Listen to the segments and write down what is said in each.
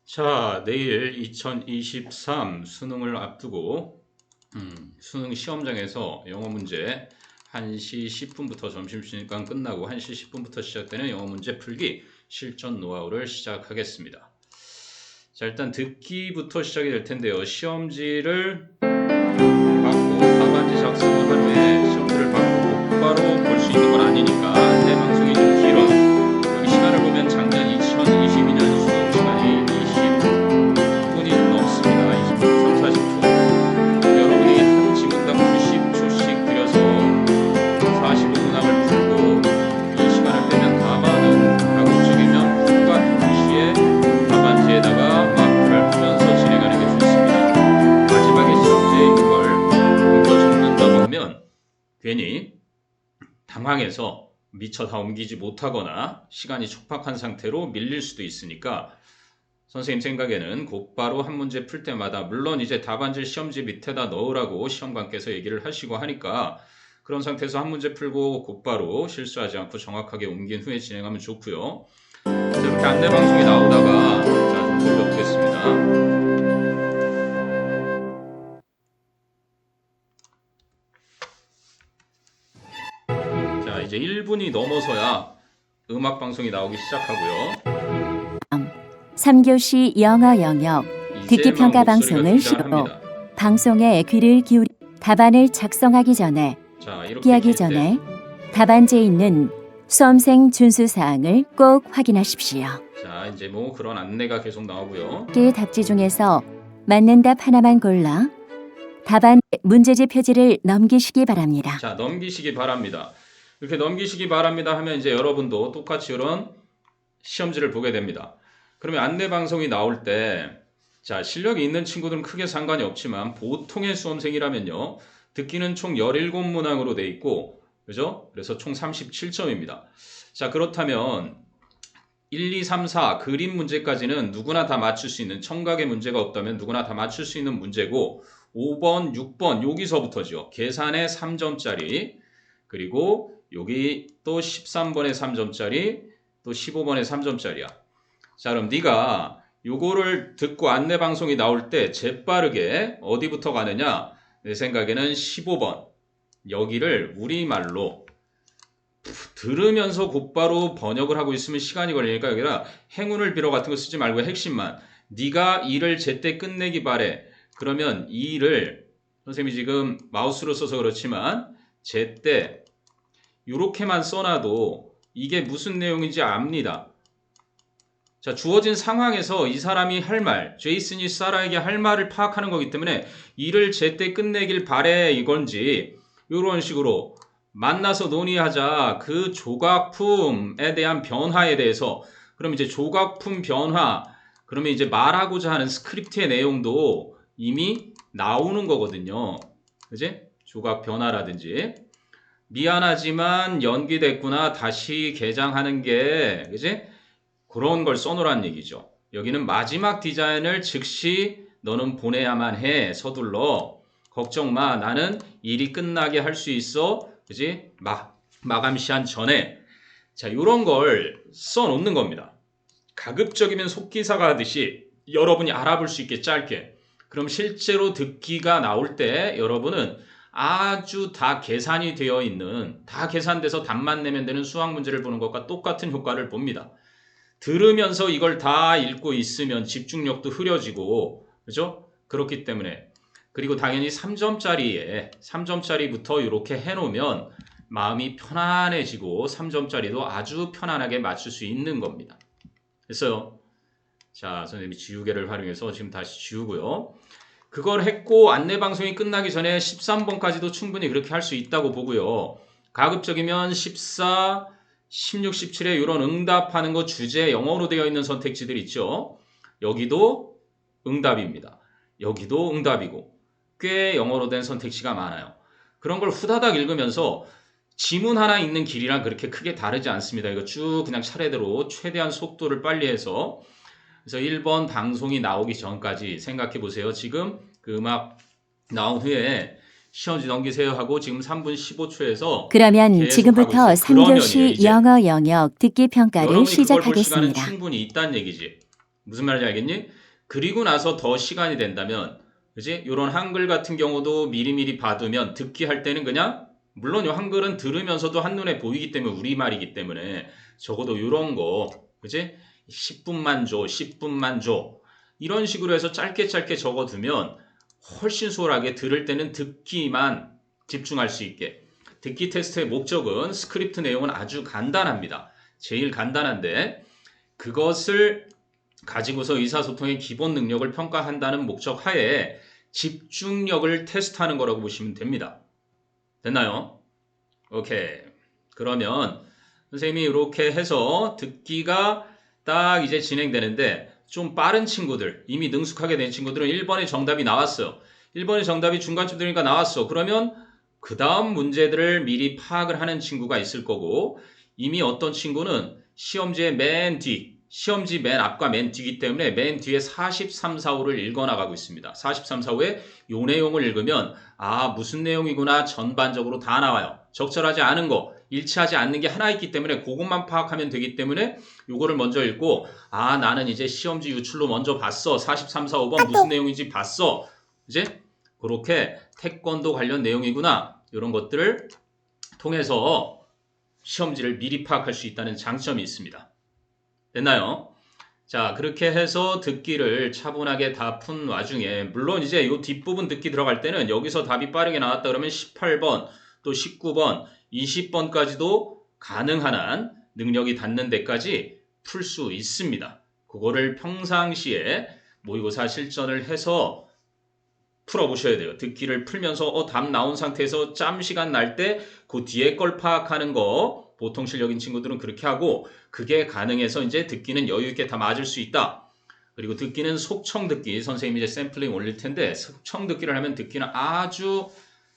자, 내일 2023 수능을 앞두고 수능 시험장에서 영어 문제 1시 10분부터 점심시간 끝나고 1시 10분부터 시작되는 영어 문제 풀기 실전 노하우를 시작하겠습니다. 자, 일단 듣기부터 시작이 될 텐데요. 시험지를 받고 답안지 작성을 한 후에 시험지를 받고 곧바로 볼 수 있는 건 아니니까 내 방송이 좀 길어요. 여기 시간을 보면 작년 2022년 수능 시간이 20분이 좀 넘습니다. 20분 3, 40초. 여러분이 한 지문당 90초씩 그려서 45문항을 풀고 이 시간을 빼면 답안은 가급적이면 풀과 동시에 답안지에다가 마크를 하면서 진행하는 게 좋습니다. 마지막에 시험지에 있는 걸 옮겨 적는다고 하면 괜히 당황해서 미처 다 옮기지 못하거나 시간이 촉박한 상태로 밀릴 수도 있으니까 선생님 생각에는 곧바로 한 문제 풀 때마다 물론 이제 답안지를 시험지 밑에다 넣으라고 시험관께서 얘기를 하시고 하니까 그런 상태에서 한 문제 풀고 곧바로 실수하지 않고 정확하게 옮긴 후에 진행하면 좋고요. 자, 이렇게 안내 방송이 나오다가 자, 좀 돌려보겠습니다. 자, 이제 1분이 넘어서야 음악 방송이 나오기 시작하고요. 3교시 영어 영역 듣기 평가 방송을 시로 방송에 귀를 기울이 답안을 작성하기 전에 자, 듣기하기 전에 답안지에 있는 수험생 준수 사항을 꼭 확인하십시오. 자, 이제 뭐 그런 안내가 계속 나오고요. 개 답지 중에서 맞는 답 하나만 골라 답안 문제지 표지를 넘기시기 바랍니다. 자, 넘기시기 바랍니다. 이렇게 넘기시기 바랍니다 하면 이제 여러분도 똑같이 이런 시험지를 보게 됩니다. 그러면 안내 방송이 나올 때 자, 실력이 있는 친구들은 크게 상관이 없지만 보통의 수험생이라면요. 듣기는 총 17문항으로 돼 있고 그죠? 그래서 총 37점입니다. 자, 그렇다면 1, 2, 3, 4 그림 문제까지는 누구나 다 맞출 수 있는 청각의 문제가 없다면 누구나 다 맞출 수 있는 문제고 5번, 6번 여기서부터죠. 계산에 3점짜리 그리고 여기 또 13번에 3점짜리 또 15번에 3점짜리야. 자, 그럼 네가 요거를 듣고 안내 방송이 나올 때 재빠르게 어디부터 가느냐? 내 생각에는 15번 여기를 우리말로 들으면서 곧바로 번역을 하고 있으면 시간이 걸리니까 여기다 행운을 빌어 같은 거 쓰지 말고 핵심만 네가 일을 제때 끝내기 바래. 그러면 이 일을 선생님이 지금 마우스로 써서 그렇지만 제때 이렇게만 써놔도 이게 무슨 내용인지 압니다. 자, 주어진 상황에서 이 사람이 할 말, 제이슨이 사라에게 할 말을 파악하는 거기 때문에 일을 제때 끝내길 바래 이건지 이런 식으로 만나서 논의하자 그 조각품에 대한 변화에 대해서 그럼 이제 조각품 변화 그러면 이제 말하고자 하는 스크립트의 내용도 이미 나오는 거거든요. 그지? 조각 변화라든지 미안하지만 연기됐구나 다시 개장하는 게 그지? 그런 걸 써놓으란 얘기죠. 여기는 마지막 디자인을 즉시 너는 보내야만 해. 서둘러. 걱정 마. 나는 일이 끝나게 할 수 있어. 그지? 마감 시한 전에. 자, 이런 걸 써놓는 겁니다. 가급적이면 속기사가 하듯이 여러분이 알아볼 수 있게 짧게. 그럼 실제로 듣기가 나올 때 여러분은 아주 다 계산이 되어 있는, 다 계산돼서 답만 내면 되는 수학 문제를 보는 것과 똑같은 효과를 봅니다. 들으면서 이걸 다 읽고 있으면 집중력도 흐려지고, 그죠? 그렇기 때문에. 그리고 당연히 3점짜리부터 이렇게 해놓으면 마음이 편안해지고 3점짜리도 아주 편안하게 맞출 수 있는 겁니다. 됐어요? 자, 선생님이 지우개를 활용해서 지금 다시 지우고요. 그걸 했고 안내방송이 끝나기 전에 13번까지도 충분히 그렇게 할 수 있다고 보고요. 가급적이면 14, 16, 17에 이런 응답하는 거 주제 영어로 되어 있는 선택지들 있죠. 여기도 응답입니다. 여기도 응답이고 꽤 영어로 된 선택지가 많아요. 그런 걸 후다닥 읽으면서 지문 하나 읽는 길이랑 그렇게 크게 다르지 않습니다. 이거 쭉 그냥 차례대로 최대한 속도를 빨리 해서 그래서 1번 방송이 나오기 전까지 생각해 보세요. 지금 그 음악 나온 후에 시험지 넘기세요 하고 지금 3분 15초에서 그러면 지금부터 3교시 영어 영역 듣기 평가를 여러분이 그걸 볼 시간은 시작하겠습니다. 충분히 있다는 얘기지. 무슨 말인지 알겠니? 그리고 나서 더 시간이 된다면, 그지? 이런 한글 같은 경우도 미리미리 봐두면 듣기 할 때는 그냥, 물론 이 한글은 들으면서도 한눈에 보이기 때문에 우리말이기 때문에 적어도 이런 거, 그지? 10분만 줘, 10분만 줘. 이런 식으로 해서 짧게 적어두면 훨씬 수월하게 들을 때는 듣기만 집중할 수 있게. 듣기 테스트의 목적은 스크립트 내용은 아주 간단합니다. 제일 간단한데 그것을 가지고서 의사소통의 기본 능력을 평가한다는 목적 하에 집중력을 테스트하는 거라고 보시면 됩니다. 됐나요? 오케이. 그러면 선생님이 이렇게 해서 듣기가 딱 이제 진행되는데 좀 빠른 친구들, 이미 능숙하게 된 친구들은 1번의 정답이 나왔어요. 1번의 정답이 중간쯤 되니까 나왔어. 그러면 그 다음 문제들을 미리 파악을 하는 친구가 있을 거고 이미 어떤 친구는 시험지의 맨 뒤, 시험지 맨 앞과 맨 뒤이기 때문에 맨 뒤에 43, 45를 읽어나가고 있습니다. 43, 45에 요 내용을 읽으면 아 무슨 내용이구나 전반적으로 다 나와요. 적절하지 않은 거, 일치하지 않는 게 하나 있기 때문에 그것만 파악하면 되기 때문에 요거를 먼저 읽고 아 나는 이제 시험지 유출로 먼저 봤어. 43, 4, 5번 무슨 내용인지 봤어. 이제 그렇게 태권도 관련 내용이구나. 이런 것들을 통해서 시험지를 미리 파악할 수 있다는 장점이 있습니다. 됐나요? 자, 그렇게 해서 듣기를 차분하게 다 푼 와중에 물론 이제 이 뒷부분 듣기 들어갈 때는 여기서 답이 빠르게 나왔다 그러면 18번, 또 19번, 20번까지도 가능한 한 능력이 닿는 데까지 풀 수 있습니다. 그거를 평상시에 모의고사 실전을 해서 풀어보셔야 돼요. 듣기를 풀면서 답 나온 상태에서 짬 시간 날 때 그 뒤에 걸 파악하는 거 보통 실력인 친구들은 그렇게 하고 그게 가능해서 이제 듣기는 여유 있게 다 맞을 수 있다. 그리고 듣기는 속청 듣기 선생님이 이제 샘플링 올릴 텐데 속청 듣기를 하면 듣기는 아주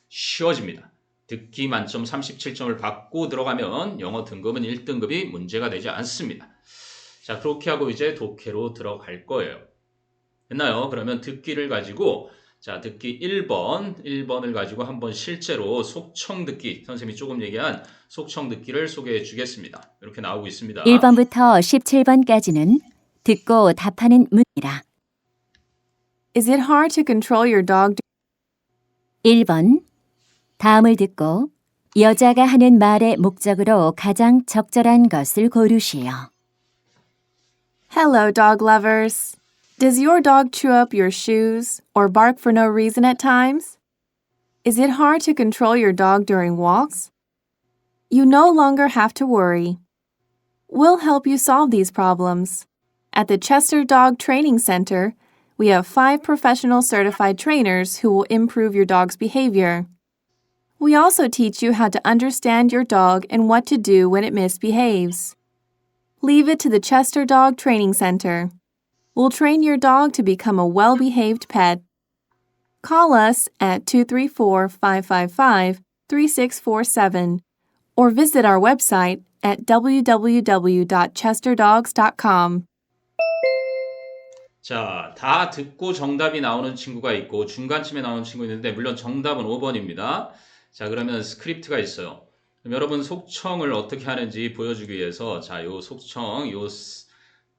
쉬워집니다. 듣기 만점 37점을 받고 들어가면 영어 등급은 1등급이 문제가 되지 않습니다. 자, 그렇게 하고 이제 독해로 들어갈 거예요. 됐나요? 그러면 듣기를 가지고 자, 듣기 1번을 가지고 한번 실제로 속청 듣기, 선생님이 조금 얘기한 속청 듣기를 소개해 주겠습니다. 이렇게 나오고 있습니다. 1번부터 17번까지는 듣고 답하는 문이라. Is it hard to control your dog? 1번. 다음을 듣고 여자가 하는 말의 목적으로 가장 적절한 것을 고르시오. Hello, dog lovers. Does your dog chew up your shoes or bark for no reason at times? Is it hard to control your dog during walks? You no longer have to worry. We'll help you solve these problems. At the Chester Dog Training Center, we have 5 professional certified trainers who will improve your dog's behavior. We also teach you how to understand your dog and what to do when it misbehaves. Leave it to the Chester Dog Training Center. We'll train your dog to become a well-behaved pet. Call us at 234-555-3647 or visit our website at www.chesterdogs.com. 자, 다 듣고 정답이 나오는 친구가 있고 중간쯤에 나오는 친구 있는데 물론 정답은 5번입니다. 자, 그러면 스크립트가 있어요. 그럼 여러분 속청을 어떻게 하는지 보여주기 위해서 자, 요 속청 요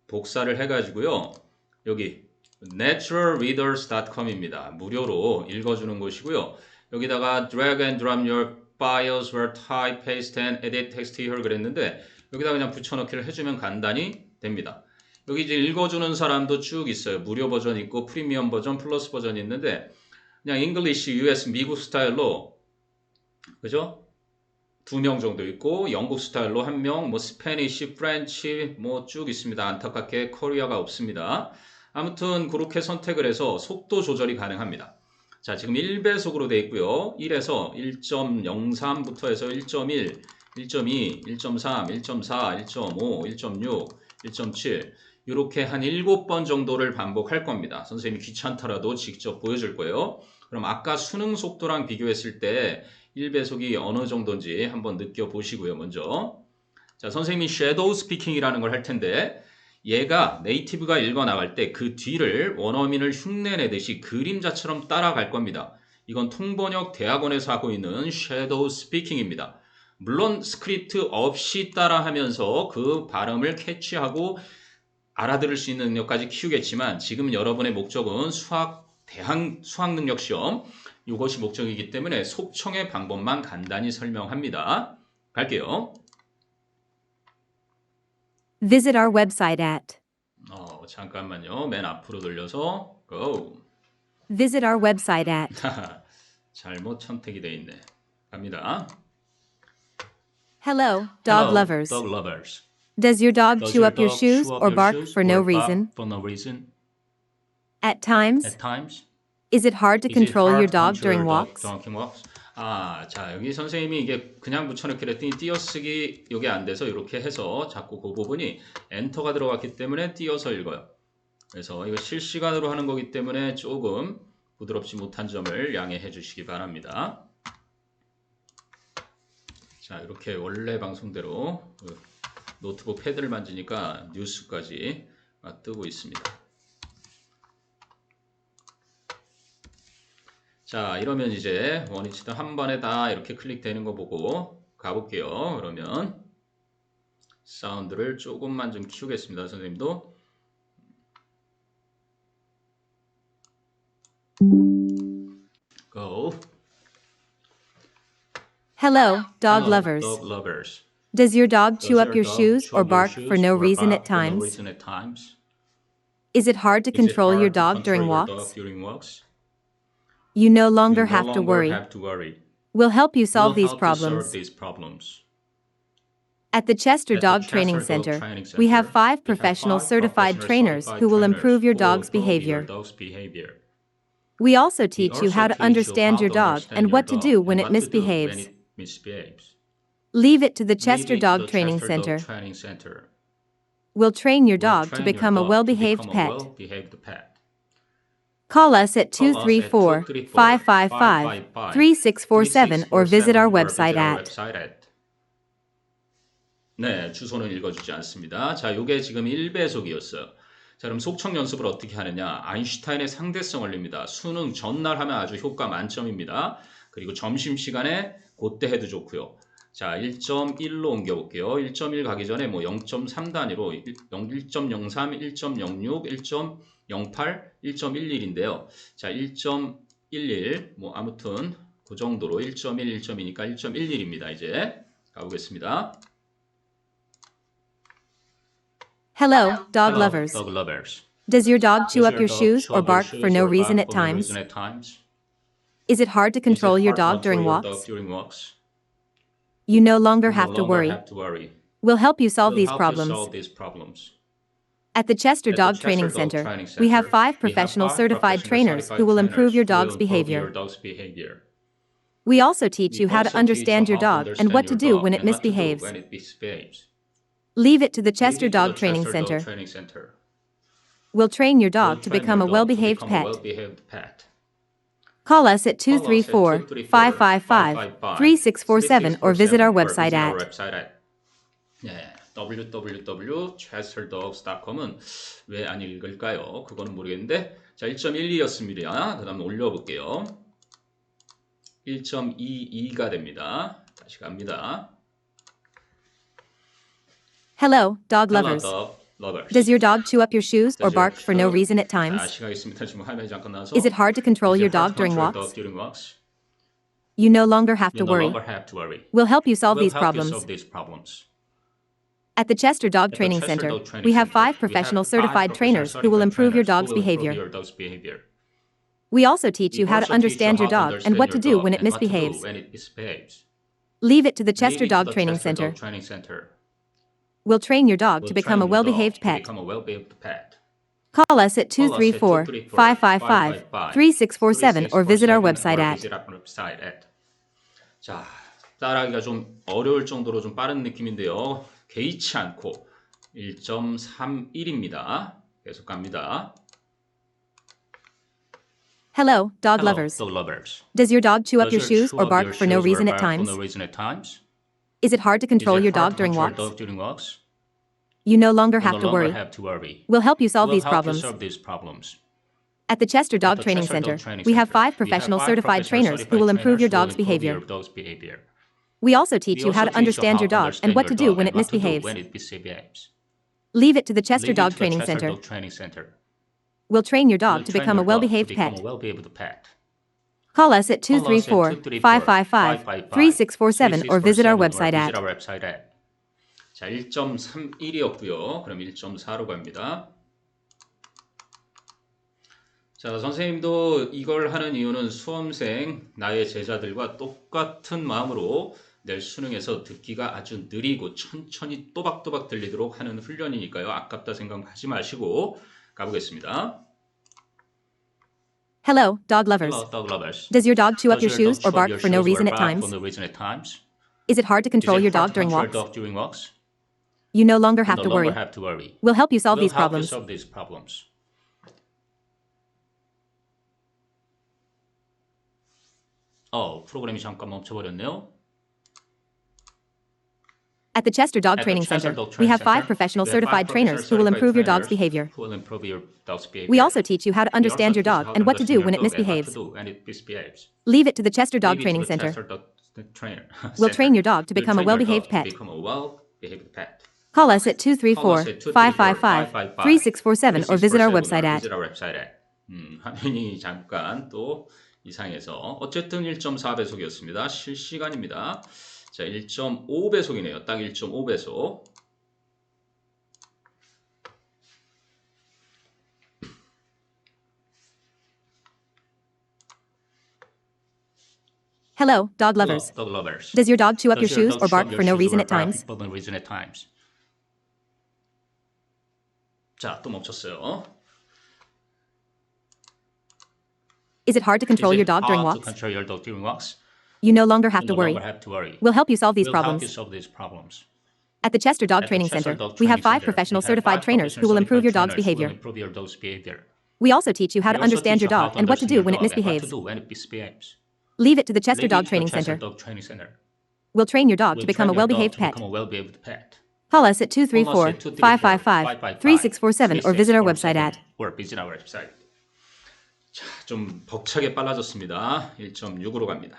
복사를 해가지고요. 여기 naturalreaders.com입니다. 무료로 읽어주는 곳이고요. 여기다가 drag and drop your files where type, paste and edit text here 그랬는데 여기다가 그냥 붙여넣기를 해주면 간단히 됩니다. 여기 이제 읽어주는 사람도 쭉 있어요. 무료 버전 있고 프리미엄 버전, 플러스 버전이 있는데 그냥 English US 미국 스타일로 그죠? 2명 정도 있고 영국 스타일로 1명, 뭐 스페니쉬, 프렌치 뭐 쭉 있습니다. 안타깝게 코리아가 없습니다. 아무튼 그렇게 선택을 해서 속도 조절이 가능합니다. 자, 지금 1배속으로 되어 있고요. 1에서 1.03부터 해서 1.1, 1.2, 1.3, 1.4, 1.5, 1.6, 1.7 이렇게 한 7번 정도를 반복할 겁니다. 선생님이 귀찮더라도 직접 보여줄 거예요. 그럼 아까 수능 속도랑 비교했을 때 1배속이 어느 정도인지 한번 느껴보시고요. 먼저 자, 선생님이 섀도우 스피킹이라는 걸 할 텐데 얘가 네이티브가 읽어나갈 때 그 뒤를 원어민을 흉내내듯이 그림자처럼 따라갈 겁니다. 이건 통번역 대학원에서 하고 있는 섀도우 스피킹입니다. 물론 스크립트 없이 따라하면서 그 발음을 캐치하고 알아들을 수 있는 능력까지 키우겠지만 지금 여러분의 목적은 수학 능력 시험 이것이 목적이기 때문에 속청의 방법만 간단히 설명합니다. 갈게요. Visit our website at. 잠깐만요. 맨 앞으로 돌려서 go. Visit our website at. 잘못 선택이 돼 있네. 갑니다. Hello, dog Hello, lovers. Dog lovers. Does your dog Does chew your up your dog shoes chew up or your bark shoes for no or bark reason? For no reason. At times, At times. is it hard to Is it control hard your to dog control during your dog walks? during walks? 자, 여기 선생님이 이게 그냥 붙여넣기를 했더니 띄어쓰기 이게 안 돼서 이렇게 해서 자꾸 그 부분이 엔터가 들어갔기 때문에 띄어서 읽어요. 그래서 이거 실시간으로 하는 거기 때문에 조금 부드럽지 못한 점을 양해해 주시기 바랍니다. 자, 이렇게 원래 방송대로 노트북 패드를 만지니까 뉴스까지 뜨고 있습니다. 자, 이러면 이제 원위치도 한 번에 다 이렇게 클릭되는 거 보고 가볼게요. 그러면 사운드를 조금만 좀 키우겠습니다. 선생님도. Go. Hello, dog Hello, lovers. Dog lovers. Does your dog Does chew up your dog shoes chew or up your bark shoes for no or reason bark at for no times? reason at times? Is it hard to Is it control your hard to dog during control your dog walks? during walks? You no longer You no have to longer worry. have to worry. We'll help you solve We'll these help you solve problems. these problems. At the Chester At the Dog Chester Training Dog Center, Training we have Center, 5 we professional have 5 certified professional trainers certified who will trainers improve your who will dog's improve your behavior. dog's behavior. We also We teach you also how to teach you understand how your to dog understand and your what to dog do when and it what to do when misbehaves. it misbehaves. Leave it to the Leave Chester it to Dog the Training Chester Dog Center. Training Center. We'll train your We'll dog to train your become a dog to well-behaved become a pet. well-behaved pet. Call us at Call us at 234-555-3647 or visit our website at. 네, 주소는 읽어주지 않습니다. 자, 요게 지금 1배속이었어요. 자, 그럼 속청 연습을 어떻게 하느냐? 아인슈타인의 상대성 원리입니다. 수능 전날 하면 아주 효과 만점입니다. 그리고 점심시간에 그때 해도 좋고요. 자, 1.1로 옮겨볼게요. 1.1 가기 전에 뭐 0.3 단위로 1.03, 1.06, 1.08, 1.11인데요. 자, 1.11, 뭐 아무튼 그 정도로 1.1, 1.2니까 1.11입니다. 이제 가보겠습니다. Hello, dog Hello, lovers. dog lovers. Does your dog chew Does up your your dog shoes chew or up your bark shoes for no or reason bark at for no times? reason at times? Is it hard to Is it control your hard to dog during control your walks? dog during walks? You no longer You have no to longer worry. have to worry. We'll help you solve We'll these help problems. you solve these problems. At the Chester At the Dog Chester Training Dog Center, Training we have Center, 5 we have professional 5 certified professional trainers certified who will improve trainers your who will dog's improve behavior. your dog's behavior. We also teach We you how to also teach you understand your how to dog and what understand to your do dog when it and what to do misbehaves. when it misbehaves. Leave it to the Leave Chester it to the Dog Training Chester Dog Center. Training Center. We'll train your We'll dog to train become your a dog to well-behaved become a pet. well-behaved pet. Call us at Call us at 234-555-3647 or visit our website at. 네, www.chesterdogs.com은 왜 안 읽을까요? 그거는 모르겠는데 자, 1.12였습니다. 그 다음 올려볼게요. 1.22가 됩니다. 다시 갑니다. Hello, dog Hello, lovers. dog lovers. Does your dog chew up your shoes or Does your bark for no dog- reason at 자, times? 시간이 있습니다. 지금 화면이 잠깐 나와서 Is it hard to control Is your it hard dog to during control your walks? dog during walks? You no longer have You to no worry. longer have to worry. We'll help you solve We'll these help you problems. solve these problems. At the Chester Dog At the Training Chester Center, Dog Training we have Center, 5 professional we have 5 certified professional trainers who will certified improve your trainers dog's who will improve behavior. your dog's behavior. We also teach We you how to also understand teach you your how to dog and what to understand your do when dog it and what to do misbehaves. when it misbehaves. Leave it to the Leave Chester it to Dog the Training Chester Center. Dog Training Center. We'll train your dog We'll to become a train your dog well-behaved to pet. become a well-behaved pet. Call us at Call us at 234-555-3647 or visit our website at. 자, 따라하기가 좀 어려울 정도로 좀 빠른 느낌인데요. 개의치 않고 1.31입니다. 계속 갑니다. Hello, dog Hello, lovers. dog lovers. Does your dog chew up Does your shoes chew or up bark your for no shoes or reason at bark for times? no reason at times? Is it hard to control Is it your hard dog to during control walks? your dog during walks? You no longer You have no to longer worry. have to worry. We'll help you solve We'll these help you problems. solve these problems. At the Chester At Dog the Training Chester Dog Center, Training we have Center, 5 professional we have 5 certified professional trainers who will certified improve your trainers dog's who will improve behavior. your dog's behavior. We also teach We you how also to understand teach your you how dog and what to do when it understand your dog and what to do misbehaves. when it misbehaves. Leave it to the Chester Leave it Dog to the Training Chester Center. Dog Training Center. We'll train your We'll dog to train become a your dog to well-behaved become pet. a well-behaved pet. Call us at Call us at 234-555-3647 or visit our website at 자, 1.31이었고요. 그럼 1.4로 갑니다. 자, 선생님도 이걸 하는 이유는 수험생, 나의 제자들과 똑같은 마음으로 내일 수능에서 듣기가 아주 느리고 천천히 또박또박 들리도록 하는 훈련이니까요. 아깝다 생각하지 마시고 가보겠습니다. Hello, dog lovers. Hello, dog lovers. Does your dog chew up Does your your shoes dog or chew up bark your for no shoes or reason at bark times? for no reason at times? Is it hard to control Is it your hard dog to during control walks? your dog during walks? You no longer have No to longer worry. have to worry. We'll help you solve We'll these help you problems. solve these problems. 프로그램이 잠깐 멈춰버렸네요. At the Chester Dog At the Training Chester Center, Dog we Training have 5 Center, professional we have certified five trainers who will certified improve your dog's trainers behavior. Who will improve your dog's behavior. We also teach you how to We also understand your teach you dog how and to what to do understand when your it dog and what misbehaves. to do when it misbehaves. Leave it to the Chester Dog Leave it Training to the Center. Chester Dog Trainer We'll Center. train your dog to We'll become a train your well-behaved dog to pet. become a well-behaved pet. Call us at Call us at 234-555-3647 or visit our website at 화면이 잠깐 또 이상해서 어쨌든 1.4배속이었습니다. 실시간입니다. 자, 1.5배속이네요. 딱 1.5배속. Hello, dog lovers. Dog lovers. Does your dog chew up your Does your shoes dog or chew up bark your for no shoes reason or at bark times? for no reason at times? 자, 또 멈췄어요. Is it hard to control Is your it dog during hard to walks? control your dog during walks? You no longer have You to no worry. longer have to worry. We'll help you solve these We'll help you problems. solve these problems. At the Chester Dog At the Training Chester Center, Dog we have Training 5 Center, professional we have certified five trainers who professional will improve your certified dog's trainers who will behavior. improve your dog's behavior. We also teach you how to We also understand teach your you how dog to and what to understand do your when it dog and what misbehaves. to do when it misbehaves. Leave it to the Chester Leave Dog it to Training the Chester Center. Dog Training Center. We'll train your dog We'll to become a train your dog well-behaved to pet. become a well-behaved pet. Call us at 234-555-3647 or visit our website at or visit our website. 자, 좀 벅차게 빨라졌습니다. 1.6으로 갑니다.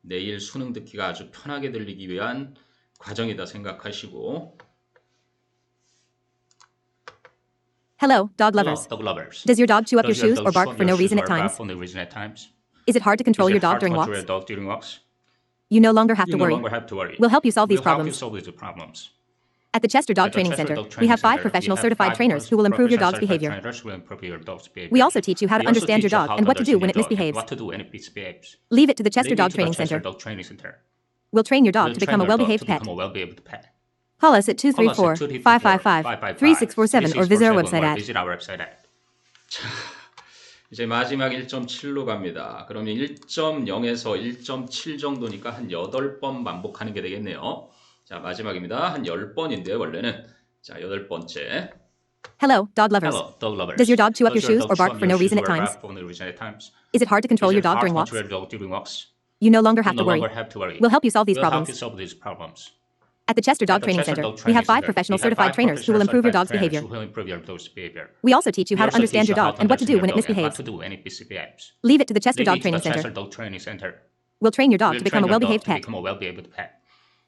내일 수능 듣기가 아주 편하게 들리기 위한 과정이다 생각하시고. Hello, dog Hello, lovers. dog lovers. Does your dog chew up your Does your shoes dog or chew bark up for your no shoes reason or at bark times? for no reason at times? Is it hard to control Is your it hard dog during to walks? control your dog during walks? You no longer have You to no worry. longer have to worry. We'll help you solve these We'll help you problems. solve these problems. At the Chester Dog At the Training Chester Center, Dog we Training have 5 Center, professional we have certified five trainers who will improve your dog's professional behavior. trainers who will improve your dog's behavior. We also teach you how to We also understand your teach you dog how and to what to do when it understand your dog and misbehaves. what to do when it misbehaves. Leave it to the Chester Leave it Dog to the Training Chester Center. Dog Training Center. We'll train your dog We'll to train become a your dog well-behaved to pet. become a well-behaved pet. Call us at Call us at 234-555-3647 or visit our website at visit our website at. 자, 이제 마지막 1.7로 갑니다. 그러면 1.0에서 1.7 정도니까 한 8번 반복하는 게 되겠네요. 자, 마지막입니다. 한 10번인데요, 원래는. 자, 8번째. Hello, dog lovers. Hello, dog lovers. Does your dog chew up Does your shoes dog or chew bark up for your no shoes reason at or bark times? for no reason at times? Is it hard to control Is your it dog hard during to walks? control your dog during walks? You no longer have You to no worry. longer have to worry. We'll help you solve these We'll help problems. you solve these problems. At the Chester Dog At the Training Chester Center, Dog we Training have 5 Center, professional we have certified five trainers who will professional improve your dog's certified behavior. trainers who will improve your dog's behavior. We also teach you how We to also understand teach your you how dog to and what to do understand when it your dog and misbehaves. what to do when it misbehaves. Leave it to the Chester Leave Dog it to Training the Chester Center. Dog Training Center. We'll train your dog We'll to become a train your well-behaved dog to pet. become a well-behaved pet.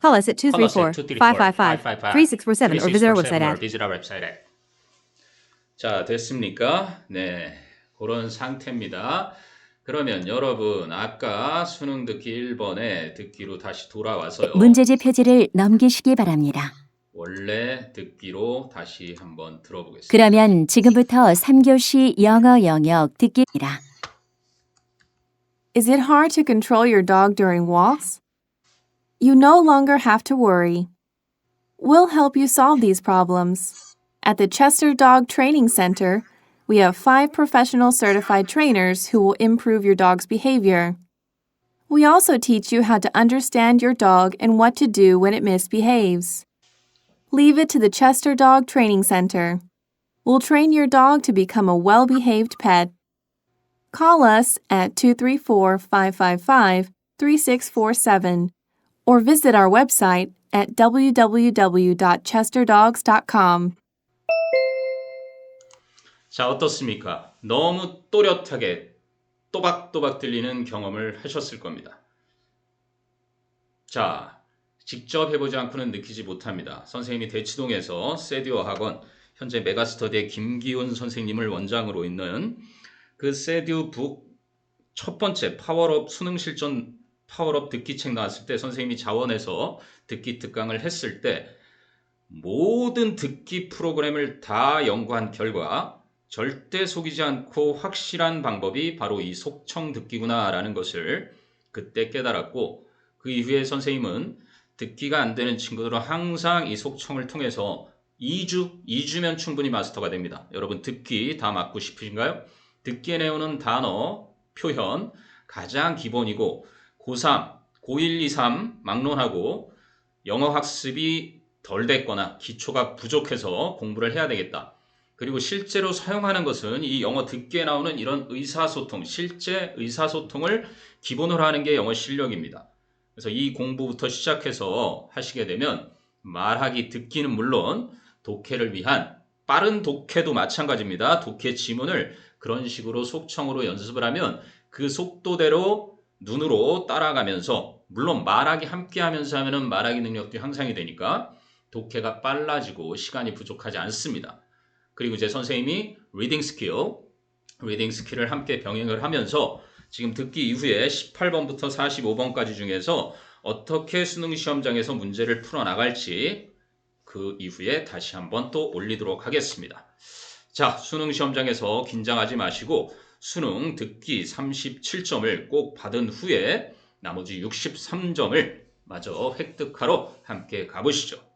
Call us at Call us at 234-555-3647 or visit our website or at visit our website at. 자, 됐습니까? 네, 그런 상태입니다. 그러면 여러분 아까 수능 듣기 1번에 듣기로 다시 돌아와서요. 문제지 표지를 넘기시기 바랍니다. 원래 듣기로 다시 한번 들어보겠습니다. 그러면 지금부터 3교시 영어 영역 듣기입니다. Is it hard to control your dog during walks? You no longer have to worry. We'll help you solve these problems. At the Chester Dog Training Center, we have 5 professional certified trainers who will improve your dog's behavior. We also teach you how to understand your dog and what to do when it misbehaves. Leave it to the Chester Dog Training Center. We'll train your dog to become a well-behaved pet. Call us at 234-555-3647 or visit our website at www.chesterdogs.com. 자, 어떻습니까? 너무 또렷하게 또박또박 들리는 경험을 하셨을 겁니다. 자, 직접 해보지 않고는 느끼지 못합니다. 선생님이 대치동에서 세듀어 학원, 현재 메가스터디의 김기훈 선생님을 원장으로 있는 그 세듀 북 첫 번째 파워업 수능 실전 파워업 듣기책 나왔을 때 선생님이 자원해서 듣기 특강을 했을 때 모든 듣기 프로그램을 다 연구한 결과 절대 속이지 않고 확실한 방법이 바로 이 속청 듣기구나 라는 것을 그때 깨달았고, 그 이후에 선생님은 듣기가 안 되는 친구들은 항상 이 속청을 통해서 2주면 충분히 마스터가 됩니다. 여러분 듣기 다 맞고 싶으신가요? 듣기에 내오는 단어, 표현 가장 기본이고 고3, 고1, 2, 3 막론하고 영어 학습이 덜 됐거나 기초가 부족해서 공부를 해야 되겠다. 그리고 실제로 사용하는 것은 이 영어 듣기에 나오는 이런 의사소통, 실제 의사소통을 기본으로 하는 게 영어 실력입니다. 그래서 이 공부부터 시작해서 하시게 되면 말하기, 듣기는 물론 독해를 위한 빠른 독해도 마찬가지입니다. 독해 지문을 그런 식으로 속청으로 연습을 하면 그 속도대로 눈으로 따라가면서, 물론 말하기 함께 하면서 하면은 말하기 능력도 향상이 되니까 독해가 빨라지고 시간이 부족하지 않습니다. 그리고 이제 선생님이 리딩 스킬을 함께 병행을 하면서 지금 듣기 이후에 18번부터 45번까지 중에서 어떻게 수능 시험장에서 문제를 풀어나갈지 그 이후에 다시 한번 또 올리도록 하겠습니다. 자, 수능 시험장에서 긴장하지 마시고 수능 듣기 37점을 꼭 받은 후에 나머지 63점을 마저 획득하러 함께 가보시죠.